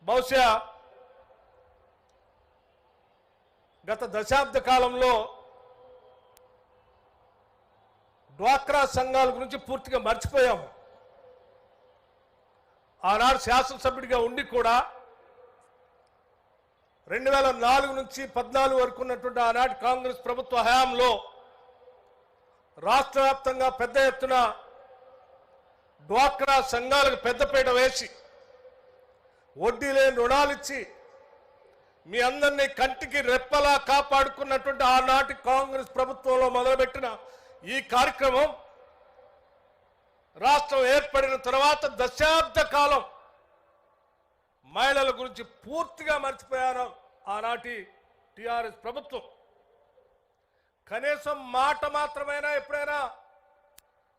బహుశా గత దశాబ్ద కాలంలో డ్వాక్రా సంఘాల గురించి పూర్తిగా మర్చిపోయాము. ఆనాడు శాసనసభ్యుడిగా ఉండి కూడా 2004 నుంచి 14 వరకు ఉన్నటువంటి ఆనాటి కాంగ్రెస్ ప్రభుత్వ హయాంలో రాష్ట్ర వ్యాప్తంగా పెద్ద ఎత్తున డ్వాక్రా సంఘాలకు పెద్దపీట వేసి వడ్డీ లేని రుణాలిచ్చి మీ అందరినీ కంటికి రెప్పలా కాపాడుకున్నటువంటి ఆనాటి కాంగ్రెస్ ప్రభుత్వంలో మొదలుపెట్టిన ఈ కార్యక్రమం రాష్ట్రం ఏర్పడిన తర్వాత దశాబ్ద కాలం మహిళల గురించి పూర్తిగా మర్చిపోయారు ఆనాటి టిఆర్ఎస్ ప్రభుత్వం. కనీసం మాట మాత్రమైనా ఎప్పుడైనా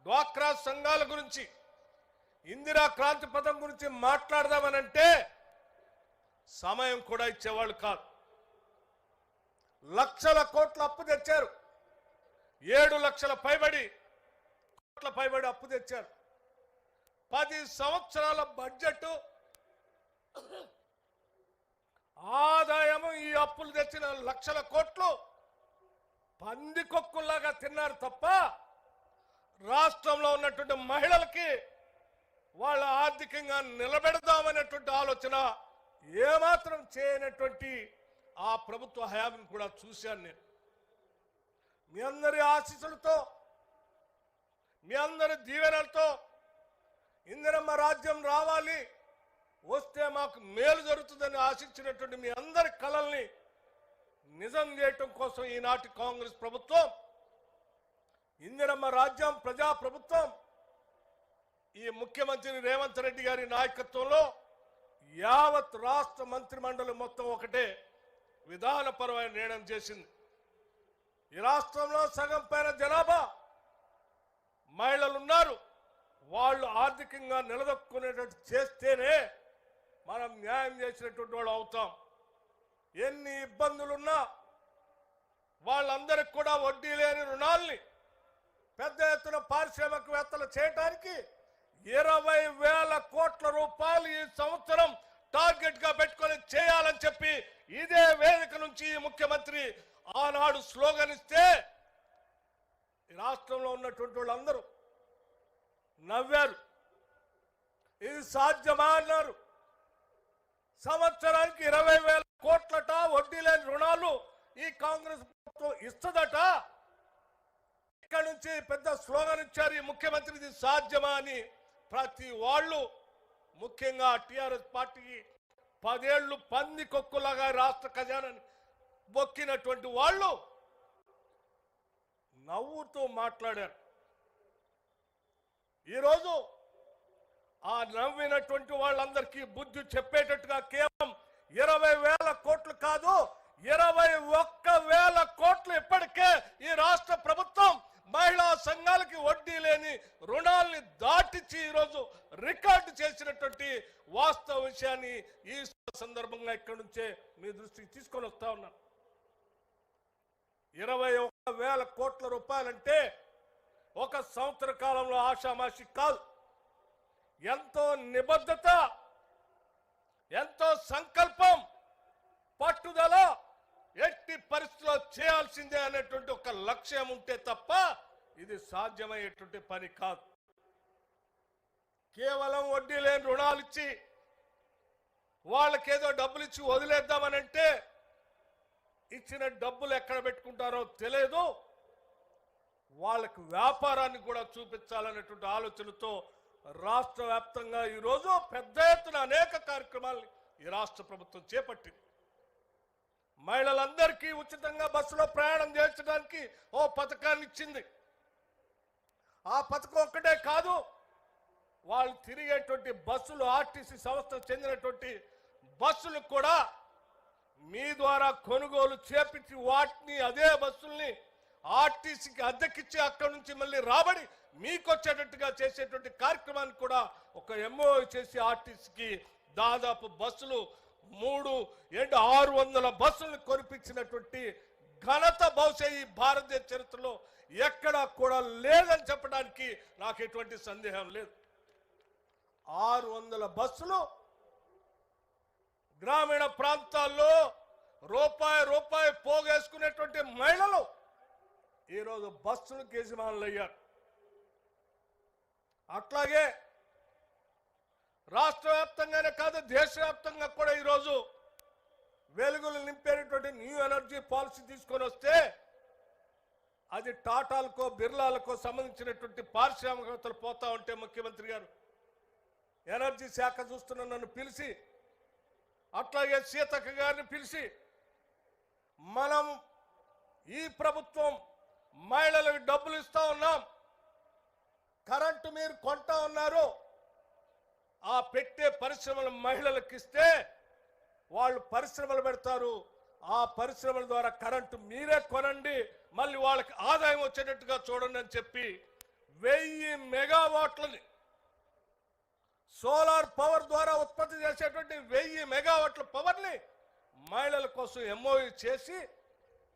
డ్వాక్రా సంఘాల గురించి, ఇందిరా క్రాంతి పథకం గురించి మాట్లాడదామనంటే సమయం కూడా ఇచ్చేవాళ్ళు కాదు. లక్షల కోట్ల అప్పు తెచ్చారు. 7 లక్షల కోట్ల పైబడి అప్పు తెచ్చారు. 10 సంవత్సరాల బడ్జెట్ ఆదాయము ఈ అప్పులు తెచ్చిన లక్షల కోట్లు పందికొక్కుల్లాగా తిన్నారు తప్ప రాష్ట్రంలో ఉన్నటువంటి మహిళలకి వాళ్ళ ఆర్థికంగా నిలబెడదామనేటువంటి ఆలోచన ఏమాత్రం చేయనటువంటి ఆ ప్రభుత్వ హయాన్ని కూడా చూశాను నేను. మీ అందరి ఆశీస్సులతో, మీ అందరి దీవెనలతో ఇందిరమ్మ రాజ్యం రావాలి, వస్తే మాకు మేలు జరుగుతుందని ఆశించినటువంటి మీ అందరి కలల్ని నిజం చేయటం కోసం ఈనాటి కాంగ్రెస్ ప్రభుత్వం ఇందిరమ్మ రాజ్యం ప్రజా ప్రభుత్వం ఈ ముఖ్యమంత్రి రేవంత్ రెడ్డి గారి నాయకత్వంలో యావత్ రాష్ట్ర మంత్రిమండలి మొత్తం ఒకటే విధానపరమైన నిర్ణయం చేసింది. ఈ రాష్ట్రంలో సగం పైన జనాభా మహిళలు ఉన్నారు. వాళ్ళు ఆర్థికంగా నిలదొక్కునేటట్టు చేస్తేనే మనం న్యాయం చేసినటువంటి వాళ్ళు అవుతాం. ఎన్ని ఇబ్బందులున్నా వాళ్ళందరికి కూడా వడ్డీ లేని రుణాల్ని పెద్ద ఎత్తున పారిశ్రామికవేత్తలు చేయడానికి 20,000 కోట్ల రూపాయలు ఈ సంవత్సరం టార్గెట్ గా పెట్టుకొని చేయాలని చెప్పి ఇదే వేదిక నుంచి ముఖ్యమంత్రి ఆనాడు స్లోగన్ ఇస్తే రాష్ట్రంలో ఉన్నటువంటి వాళ్ళందరూ నవ్వారు. ఇది సాధ్యమా అన్నారు. సంవత్సరానికి 20,000 కోట్లట వడ్డీ లేని రుణాలు ఈ కాంగ్రెస్ ప్రభుత్వం ఇస్తుందట. ఇక్కడ నుంచి పెద్ద స్లోగన్ ఇచ్చారు ఈ ముఖ్యమంత్రి, ఇది సాధ్యమా అని. ప్రతి వాళ్ళు, ముఖ్యంగా టిఆర్ఎస్ పార్టీకి 10 ఏళ్లు పందికొక్కులాగా రాష్ట్ర ఖజానాని బొక్కినటువంటి వాళ్ళు నవ్వుతూ మాట్లాడారు. ఈరోజు ఆ నవ్వినటువంటి వాళ్ళందరికీ బుద్ధి చెప్పేటట్టుగా కేవలం 20,000 కోట్లు కాదు, 21,000 కోట్లు ఇప్పటికే ఈ రాష్ట్ర ప్రభుత్వం మహిళా సంఘాలకి వడ్డీ లేని రుణాల్ని దాటించి ఈరోజు రికార్డు చేసినటువంటి వాస్తవ విషయాన్ని ఈ సందర్భంగా ఇక్కడి నుంచే మీ దృష్టికి తీసుకొని వస్తా ఉన్నాను. 21,000 కోట్ల రూపాయలంటే ఒక సంవత్సర కాలంలో ఆషామాషి కాదు. ఎంతో నిబద్ధత, ఎంతో సంకల్పం, పట్టుదల, ఎట్టి పరిస్థితుల్లో చేయాల్సిందే అనేటువంటి ఒక లక్ష్యం ఉంటే తప్ప ఇది సాధ్యమయ్యేటువంటి పని కాదు. కేవలం వడ్డీ లేని రుణాలు ఇచ్చి వాళ్ళకేదో డబ్బులు ఇచ్చి వదిలేద్దామనంటే ఇచ్చిన డబ్బులు ఎక్కడ పెట్టుకుంటారో తెలియదు. వాళ్ళకి వ్యాపారాన్ని కూడా చూపించాలనేటువంటి ఆలోచనతో రాష్ట్ర వ్యాప్తంగా ఈరోజు పెద్ద ఎత్తున అనేక కార్యక్రమాలు ఈ రాష్ట్ర ప్రభుత్వం చేపట్టింది. మహిళలందరికీ ఉచితంగా బస్సులో ప్రయాణం చేయించడానికి ఓ పథకాన్ని ఇచ్చింది. ఆ పథకం ఒక్కటే కాదు, వాళ్ళు తిరిగేటువంటి బస్సులు, ఆర్టీసీ సంస్థకు చెందినటువంటి బస్సులు కూడా మీ ద్వారా కొనుగోలు చేపించి వాటిని, అదే బస్సుల్ని ఆర్టీసీకి అద్దెకిచ్చి అక్కడి నుంచి మళ్ళీ రాబడి మీకు వచ్చేటట్టుగా చేసేటువంటి కార్యక్రమాన్ని కూడా ఒక ఎంఓ చేసి ఆర్టీసీకి దాదాపు బస్సులు 600 బస్సులను కొనిపించినటువంటి ఘనత బహుశా ఈ భారతదేశ చరిత్రలో ఎక్కడా కూడా లేదని చెప్పడానికి నాకు ఎటువంటి సందేహం లేదు. 600 బస్సులు గ్రామీణ ప్రాంతాల్లో రూపాయి రూపాయి పోగేసుకునేటువంటి మహిళలు ఈరోజు బస్సులు యజమానులు అయ్యారు. అట్లాగే రాష్ట్ర వ్యాప్తంగానే కాదు దేశవ్యాప్తంగా కూడా ఈరోజు వెలుగులు నింపేటటువంటి న్యూ ఎనర్జీ పాలసీ తీసుకొని వస్తే అది టాటాలకో బిర్లాలకో సంబంధించినటువంటి పారిశ్రామికవేత్తలు పోతా ఉంటే ముఖ్యమంత్రి గారు ఎనర్జీ శాఖ చూస్తున్న నన్ను పిలిచి, అట్లాగే సీతక్క గారిని పిలిచి, మనం ఈ ప్రభుత్వం మహిళలకు డబ్బులు ఇస్తా ఉన్నాం, కరెంటు మీరు కొంటా ఉన్నారు, ఆ పెట్టే పరిశ్రమలు మహిళలకు ఇస్తే వాళ్ళు పరిశ్రమలు పెడతారు, ఆ పరిశ్రమల ద్వారా కరెంటు మీరే కొనండి, మళ్ళీ వాళ్ళకి ఆదాయం వచ్చేటట్టుగా చూడండి అని చెప్పి 1000 మెగావాట్లని సోలార్ పవర్ ద్వారా ఉత్పత్తి చేసేటువంటి 1000 మెగావాట్ల పవర్ని మహిళల కోసం ఎంఓయూ చేసి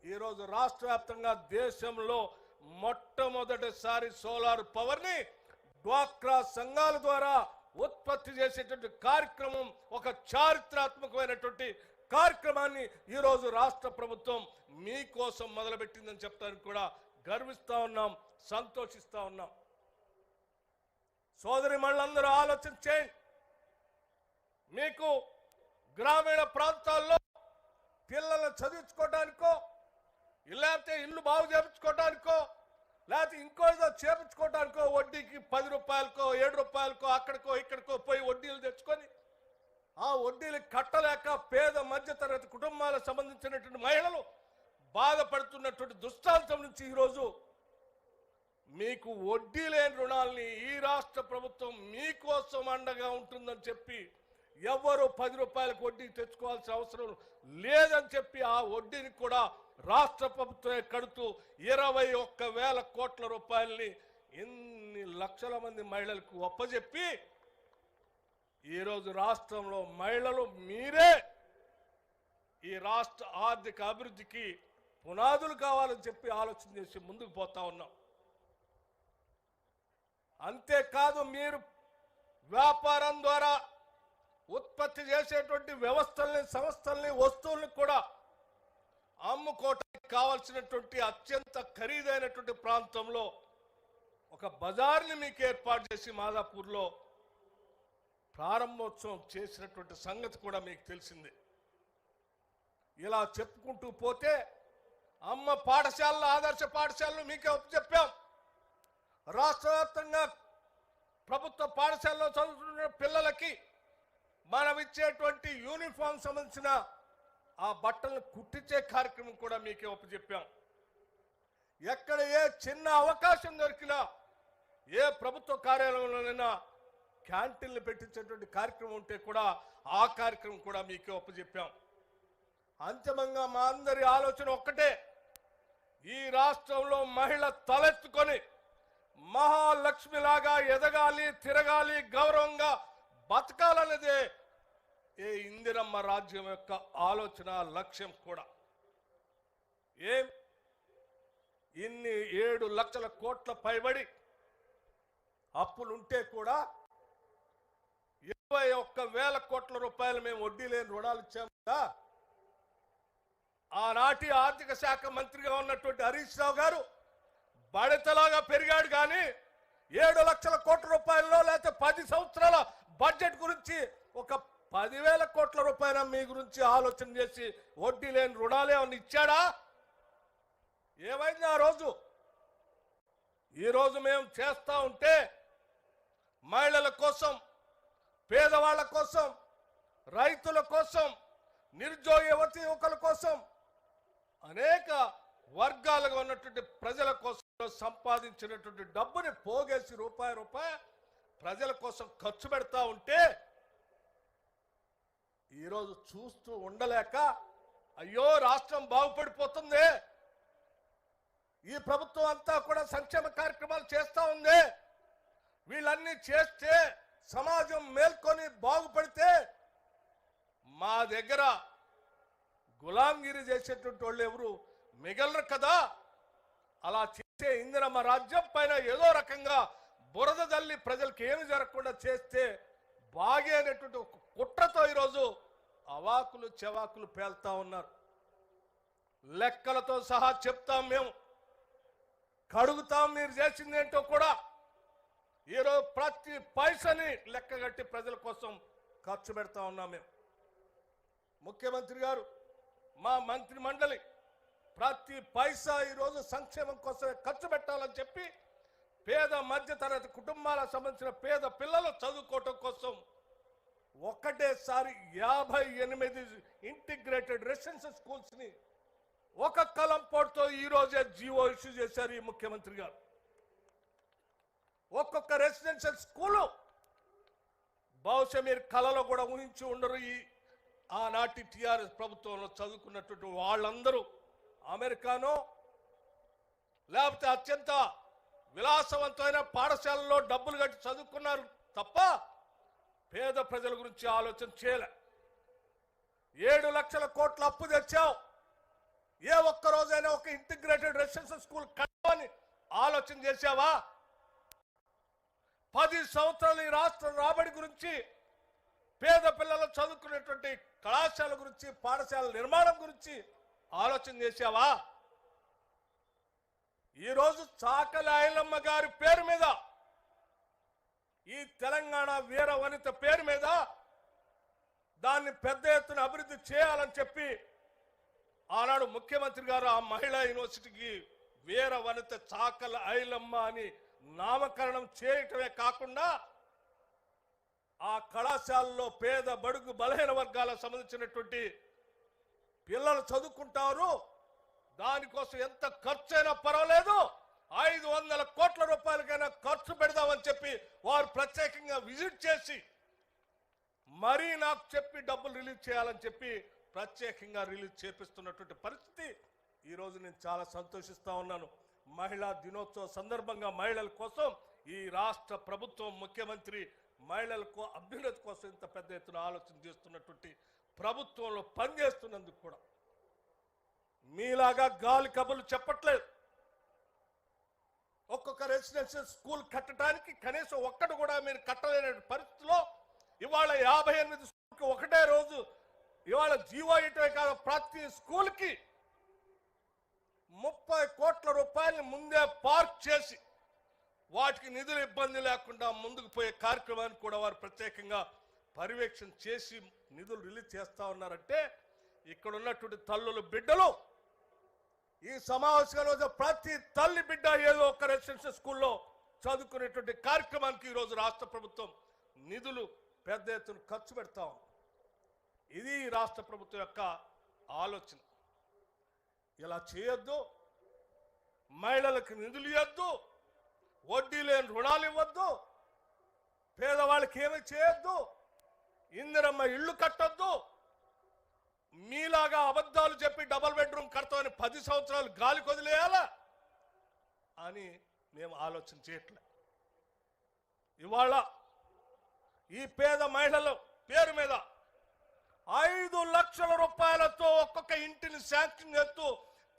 ఈరోజు రాష్ట్ర వ్యాప్తంగా దేశంలో మొట్టమొదటిసారి సోలార్ పవర్ని డ్వాక్రా సంఘాల ద్వారా ఉత్పత్తి చేసేటువంటి కార్యక్రమం, ఒక చారిత్రాత్మకమైనటువంటి కార్యక్రమాన్ని ఈరోజు రాష్ట్ర ప్రభుత్వం మీకోసం మొదలుపెట్టిందని చెప్పడానికి కూడా గర్విస్తా ఉన్నాం, సంతోషిస్తా ఉన్నాం. సోదరి మళ్ళందరూ ఆలోచన చేయండి. మీకు గ్రామీణ ప్రాంతాల్లో పిల్లలను చదివించుకోవడానికో, లేకపోతే ఇల్లు బాగు చేయించుకోవడానికో, లేకపోతే ఇంకో ఏదో చేయించుకోవడానికో వడ్డీకి 10 రూపాయలకో 7 రూపాయలకో అక్కడికో ఇక్కడికో పోయి వడ్డీలు తెచ్చుకొని ఆ వడ్డీలు కట్టలేక పేద మధ్యతరగతి కుటుంబాలకు సంబంధించినటువంటి మహిళలు బాధపడుతున్నటువంటి దుష్టాంతం నుంచి ఈరోజు మీకు వడ్డీ లేని రుణాలని ఈ రాష్ట్ర ప్రభుత్వం మీకోసం అండగా ఉంటుందని చెప్పి ఎవరు 10 రూపాయలకు వడ్డీ తెచ్చుకోవాల్సిన అవసరం లేదని చెప్పి ఆ వడ్డీని కూడా రాష్ట్ర ప్రభుత్వమే కడుతూ 21,000 కోట్ల రూపాయలని ఇన్ని లక్షల మంది మహిళలకు ఒప్పజెప్పి ఈరోజు రాష్ట్రంలో మహిళలు మీరే ఈ రాష్ట్ర ఆర్థిక అభివృద్ధికి పునాదులు కావాలని చెప్పి ఆలోచన చేసి ముందుకు పోతా ఉన్నాం. అంతేకాదు, మీరు వ్యాపారం ద్వారా ఉత్పత్తి చేసేటువంటి వ్యవస్థల్ని, సంస్థల్ని, వస్తువుల్ని కూడా అమ్ముకోవటానికి కావాల్సినటువంటి అత్యంత ఖరీదైనటువంటి ప్రాంతంలో ఒక బజార్ని మీకు ఏర్పాటు చేసి మాదాపూర్లో ప్రారంభోత్సవం చేసినటువంటి సంగతి కూడా మీకు తెలిసిందే. ఇలా చెప్పుకుంటూ పోతే అమ్మ పాఠశాలలు, ఆదర్శ పాఠశాలలు మీకే చెప్పాం. రాష్ట్ర వ్యాప్తంగా ప్రభుత్వ పాఠశాలలో చదువుతున్న పిల్లలకి మనం ఇచ్చేటువంటి యూనిఫామ్ సంబంధించిన ఆ బట్టలను కుట్టించే కార్యక్రమం కూడా మీకే ఒప్పచెప్పాం. ఎక్కడ ఏ చిన్న అవకాశం దొరికినా, ఏ ప్రభుత్వ కార్యాలయంలోనైనా క్యాంటీన్లు పెట్టించేటువంటి కార్యక్రమం ఉంటే కూడా ఆ కార్యక్రమం కూడా మీకే ఒప్పచెప్పాం. అంతిమంగా మా అందరి ఆలోచన ఒక్కటే, ఈ రాష్ట్రంలో మహిళ తలెత్తుకొని మహాలక్ష్మిలాగా ఎదగాలి, తిరగాలి, గౌరవంగా బతకాలనేదే ఏ ఇందిరమ్మ రాజ్యం యొక్క ఆలోచన, లక్ష్యం కూడా. ఇన్ని 7 లక్షల కోట్ల పైబడి అప్పులుంటే కూడా 21,000 కోట్ల రూపాయలు మేము వడ్డీ లేని రుణాలు ఇచ్చాము కదా. ఆనాటి ఆర్థిక శాఖ మంత్రిగా ఉన్నటువంటి హరీష్ రావు గారు బడతలాగా పెరిగాడు, కానీ 7 లక్షల కోట్ల రూపాయల్లో లేకపోతే 10 సంవత్సరాల బడ్జెట్ గురించి ఒక 10,000 కోట్ల రూపాయల మీ గురించి ఆలోచన చేసి వడ్డీ లేని రుణాలు ఏమన్నా ఇచ్చాడా? ఏమైంది ఆ రోజు? ఈరోజు మేము చేస్తా ఉంటే మహిళల కోసం, పేదవాళ్ల కోసం, రైతుల కోసం, నిరుద్యోగ యువతి యువకుల కోసం, అనేక వర్గాలుగా ఉన్నటువంటి ప్రజల కోసం సంపాదించినటువంటి డబ్బుని పోగేసి రూపాయి ప్రజల కోసం ఖర్చు పెడతా ఉంటే ఈరోజు చూస్తూ ఉండలేక, అయ్యో రాష్ట్రం బాగుపడిపోతుంది, ఈ ప్రభుత్వం అంతా కూడా సంక్షేమ కార్యక్రమాలు చేస్తూ ఉంది, వీళ్ళన్నీ చేస్తే సమాజం మేల్కొని బాగుపడితే మా దగ్గర గులాంగిరి చేసేటువంటి వాళ్ళు ఎవరు మిగలరు కదా. అలా చేసే ఇందిరమ్మ రాజ్యం పైన ఏదో రకంగా బురద జల్లి ప్రజలకు ఏమి జరగకుండా చేస్తే బాగే అనేటువంటి ఒక కుట్రతో ఈరోజు అవాకులు చెవాకులు పేల్తా ఉన్నారు. లెక్కలతో సహా చెప్తాం, మేము కడుగుతాం, మీరు చేసిందేంటో కూడా. ఈరోజు ప్రతి పైసని లెక్కగట్టి ప్రజల కోసం ఖర్చు పెడతా ఉన్నాం మేము. ముఖ్యమంత్రి గారు, మా మంత్రి మండలి ప్రతి పైసా ఈరోజు సంక్షేమం కోసమే ఖర్చు పెట్టాలని చెప్పి పేద మధ్యతరగతి కుటుంబాలకు సంబంధించిన పేద పిల్లలు చదువుకోవటం కోసం ఒకటేసారి 58 ఇంటిగ్రేటెడ్ రెసిడెన్షియల్ స్కూల్స్ ని ఒక కలంపోటుతో ఈ రోజే జీవో ఇష్యూ చేశారు ఈ ముఖ్యమంత్రి గారు. ఒక్కొక్క రెసిడెన్షియల్ స్కూలు బహుశా మీరు కళలో కూడా ఊహించి ఉండరు. ఈ ఆనాటి టిఆర్ఎస్ ప్రభుత్వంలో చదువుకున్నటువంటి వాళ్ళందరూ అమెరికానో లేకపోతే అత్యంత విలాసవంతమైన పాఠశాలలో డబ్బులు కట్టి చదువుకున్నారు తప్ప పేద ప్రజల గురించి ఆలోచన చేయలే. 7 లక్షల కోట్ల అప్పు తెచ్చావు, ఏ ఒక్క రోజైనా ఒక ఇంటిగ్రేటెడ్ రెసిడెన్షియల్ స్కూల్ కట్టమని ఆలోచన చేశావా? 10 సంవత్సరాలు ఈ రాష్ట్ర రాబడి గురించి, పేద పిల్లలు చదువుకునేటువంటి కళాశాల గురించి, పాఠశాల నిర్మాణం గురించి ఆలోచన చేశావా? ఈరోజు చాకలి ఐలమ్మ గారి పేరు మీద, ఈ తెలంగాణ వీర వనిత పేరు మీద దాన్ని పెద్ద ఎత్తున అభివృద్ధి చేయాలని చెప్పి ఆనాడు ముఖ్యమంత్రి గారు ఆ మహిళా యూనివర్సిటీకి వీర వనిత చాకలి ఐలమ్మ అని నామకరణం చేయటమే కాకుండా ఆ కళాశాలలో పేద బడుగు బలహీన వర్గాలకు సంబంధించినటువంటి పిల్లలు చదువుకుంటారు, దానికోసం ఎంత ఖర్చు అయినా పర్వాలేదు 500 కోట్ల రూపాయలకైనా ఖర్చు పెడదామని చెప్పి వారు ప్రత్యేకంగా విజిట్ చేసి మరీ నాకు చెప్పి డబ్బులు రిలీజ్ చేయాలని చెప్పి ప్రత్యేకంగా రిలీజ్ చేపిస్తున్నటువంటి పరిస్థితి ఈరోజు నేను చాలా సంతోషిస్తా ఉన్నాను. మహిళా దినోత్సవ సందర్భంగా మహిళల కోసం ఈ రాష్ట్ర ప్రభుత్వం, ముఖ్యమంత్రి మహిళలకు అభ్యున్నతి కోసం ఇంత పెద్ద ఎత్తున ఆలోచన చేస్తున్నటువంటి ప్రభుత్వంలో పనిచేస్తున్నందుకు కూడా మీలాగా గాలి కబుర్లు చెప్పట్లేదు. ఒక్కొక్క రెసిడెన్షియల్ స్కూల్ కట్టడానికి కనీసం ఒక్కటి కూడా మీరు కట్టలేని పరిస్థితిలో ఇవాళ 58 స్కూల్కి ఒకటే రోజు ఇవాళ జీవో ఇటమే కాదు, ప్రతి స్కూల్కి 30 కోట్ల రూపాయలు ముందే పార్క్ చేసి వాటికి నిధులు ఇబ్బంది లేకుండా ముందుకు పోయే కార్యక్రమాన్ని కూడా వారు ప్రత్యేకంగా పర్యవేక్షణ చేసి నిధులు రిలీజ్ చేస్తా ఉన్నారంటే ఇక్కడ ఉన్నటువంటి తల్లులు బిడ్డలు ఈ సమావేశంలో ప్రతి తల్లి బిడ్డ ఏదో ఒక రెసిడెన్షియల్ స్కూల్లో చదువుకునేటువంటి కార్యక్రమానికి ఈరోజు రాష్ట్ర ప్రభుత్వం నిధులు పెద్ద ఎత్తున ఖర్చు పెడతాం. ఇది రాష్ట్ర ప్రభుత్వం యొక్క ఆలోచన. ఇలా చేయొద్దు, మహిళలకు నిధులు ఇవ్వద్దు, వడ్డీ లేని రుణాలు ఇవ్వద్దు, పేదవాళ్ళకి ఏమీ చేయొద్దు, ఇందిరమ్మ ఇళ్ళు కట్టొద్దు, మీలాగా అబద్ధాలు చెప్పి డబుల్ బెడ్రూమ్ కడతామని 10 సంవత్సరాలు గాలి కొదిలేయాలా అని మేము ఆలోచన చేయట్లే. ఇవాళ ఈ పేద మహిళల పేరు మీద 5 లక్షల రూపాయలతో ఒక్కొక్క ఇంటిని శాంక్షన్ చేస్తూ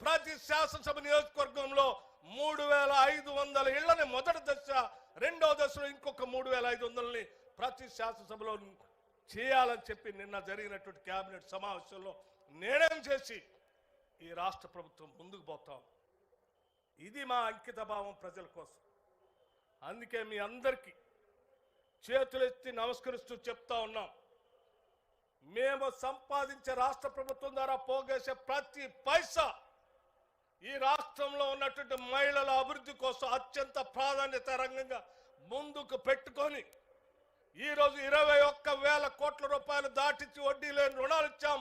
ప్రతి శాసనసభ నియోజకవర్గంలో 3500 ఇళ్లని మొదటి దశ, రెండో దశలో ఇంకొక 3500ని ప్రతి శాసనసభలో చేయాలని చెప్పి నిన్న జరిగినటువంటి కేబినెట్ సమావేశంలో నిర్ణయం చేసి ఈ రాష్ట్ర ప్రభుత్వం ముందుకు పోతాం. ఇది మా అంకిత భావం ప్రజల కోసం. అందుకే మీ అందరికీ చేతులెత్తి నమస్కరిస్తూ చెప్తా ఉన్నాం, మేము సంపాదించే రాష్ట్ర ప్రభుత్వం ద్వారా పోగేసే ప్రతి పైసా ఈ రాష్ట్రంలో ఉన్నటువంటి మహిళల అభివృద్ధి కోసం అత్యంత ప్రాధాన్యత రంగంగా ముందుకు పెట్టుకొని ఈరోజు 21,000 కోట్ల రూపాయలు దాటించి వడ్డీ లేని రుణాలు ఇచ్చాం.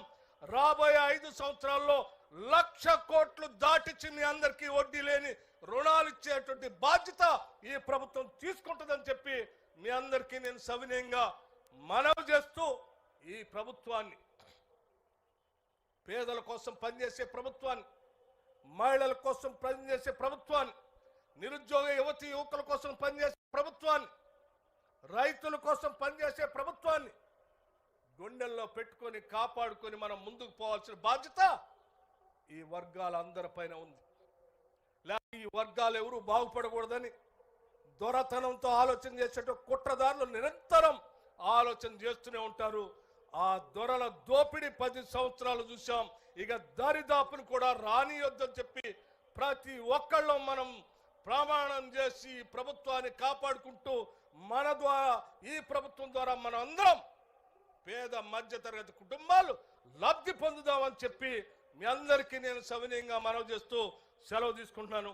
రాబోయే 5 సంవత్సరాల్లో 1,00,000 కోట్లు దాటించి మీ అందరికీ వడ్డీ లేని రుణాలు ఇచ్చేటువంటి బాధ్యత ఈ ప్రభుత్వం తీసుకుంటుందని చెప్పి మీ అందరికీ నేను సవినయంగా మనవి చేస్తూ ఈ ప్రభుత్వాన్ని, పేదల కోసం పనిచేసే ప్రభుత్వాన్ని, మహిళల కోసం పనిచేసే ప్రభుత్వాన్ని, నిరుద్యోగ యువతి యువకుల కోసం పనిచేసే ప్రభుత్వాన్ని, రైతుల కోసం పనిచేసే ప్రభుత్వాన్ని గుండెల్లో పెట్టుకొని కాపాడుకొని మనం ముందుకు పోవాల్సిన బాధ్యత ఈ వర్గాలందరిపైన ఉంది. లేకపోతే ఈ వర్గాలు ఎవరు బాగుపడకూడదని దొరతనంతో ఆలోచన చేసేట కుట్రదారులు నిరంతరం ఆలోచన చేస్తూనే ఉంటారు. ఆ దొరల దోపిడీ 10 సంవత్సరాలు చూసాం. ఇక దరిదాపును కూడా రానియొద్దని చెప్పి ప్రతి ఒక్కళ్ళు మనం ప్రమాణం చేసి ప్రభుత్వాన్ని కాపాడుకుంటూ మన ద్వారా, ఈ ప్రభుత్వం ద్వారా మనం అందరం పేద మధ్యతరగతి కుటుంబాలు లబ్ధి పొందుదామని చెప్పి మీ అందరికీ నేను సవినయంగా మనవి చేస్తూ సెలవు తీసుకుంటున్నాను.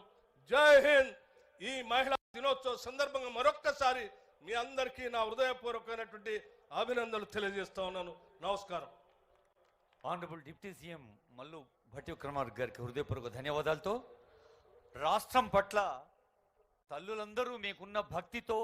జై హింద్. ఈ మహిళా దినోత్సవ సందర్భంగా మరొక్కసారి మీ అందరికీ నా హృదయపూర్వకమైనటువంటి అభినందనలు తెలియజేస్తా ఉన్నాను. నమస్కారం. Honourable deputy CM Mallu Bhatti Vikramarka గారికి హృదయపూర్వక ధన్యవాదాలతో రాష్ట్రం పట్ల తల్లులందరూ మీకున్న భక్తితో